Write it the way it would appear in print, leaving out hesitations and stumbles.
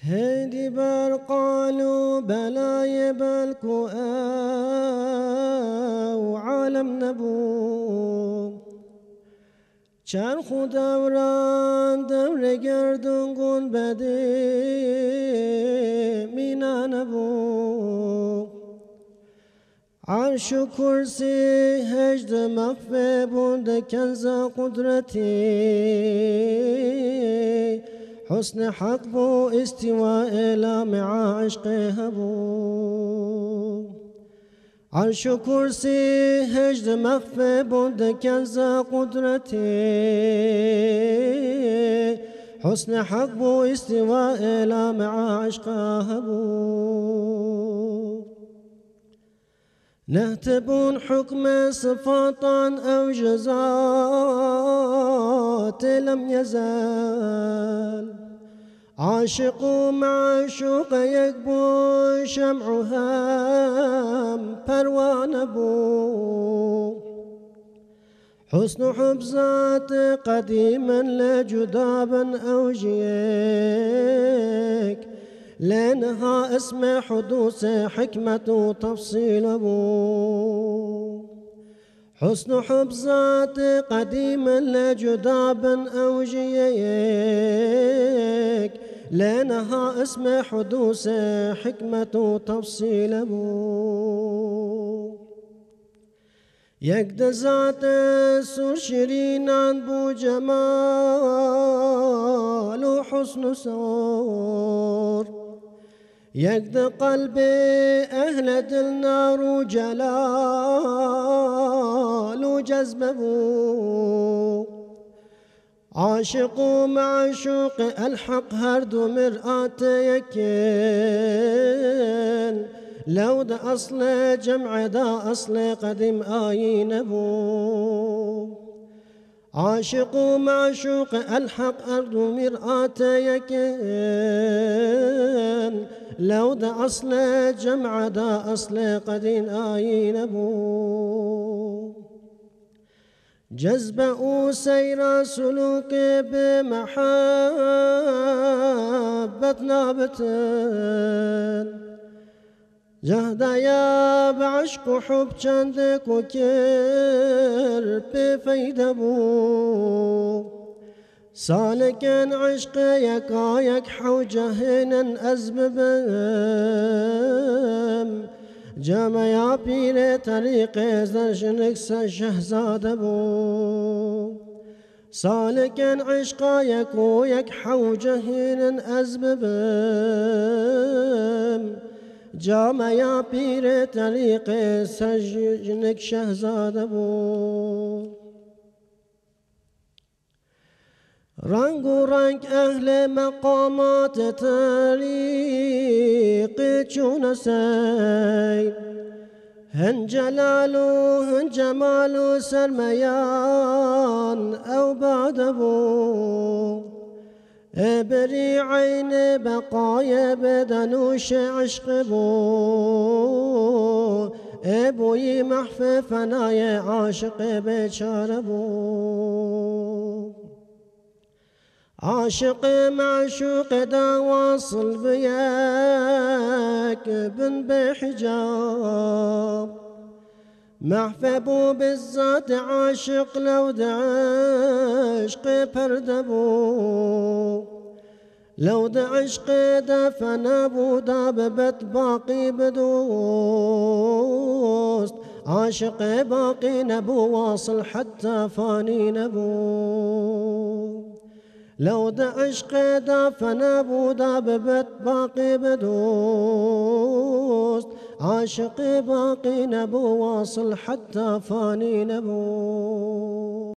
هدي بر قالوا بلاي بالكو او عالم نبو چرخ و دوران دور گردون گون بده مینا نبو عرش و کرسی هجد مخفه بوند کنز قدرتی حسن حق بو استواء لامع عشق هبو عرش و کرسی هجد مخفه بوند کنز قدرتی حسن حق بو استواء لامع عشق هبو نهتبون حكم صفاتا أو جزات لم يزال عاشق معشوق يكبو شمعها پروانه بو حسن حب ذات قديما لجدابا أو جيك لأنها اسم حدوث حكمة تفصيل بو حسن حب ذات قديما لجدابا أو جيك لأنها اسم حدوث حكمة تفصيل بو يقد ذات سر شيرين عن بو جمال وحسن سور يقد قلب أهل دل نار جلال وجذب بو عاشق معشوق الحق هرد مرآة يكين لو ده أصل جمع ده أصل قديم آين بو عاشق معشوق الحق أرض مرآة يكين لو ده أصل جمع ده أصل قديم آين بو جذب سير سلوك بمحبة نابتن جهدا يا بعشق حب چندك وكر بفيدة بو سالكن عشق يكايك حوجهنا أزببم جامع يا بير طريق زرشنك شهزاد بو سالكن عشق يكويك حوجهنا أزببم جامع يا پیر طریق سجنک شهزاده بو رنگ و رنگ اهل مقامات طریق چون سیر هن جلال و هن جمال و سرمیان او بعد بو ابري عين بقايا بدنوش عشق بو ابوي محفى فنايا عاشق بشار بو عاشق معشوق دا واصل بياك بن بحجاب محفبو بالذات عاشق لو ده عشق پردبو لو ده عشق ده فنابو ده ببت باقي بدوست عاشق باقي نبو واصل حتى فاني نبو لو ده عشق ده فنابو ده ببت باقي بدوست عاشق باقي نبو واصل حتى فاني نبو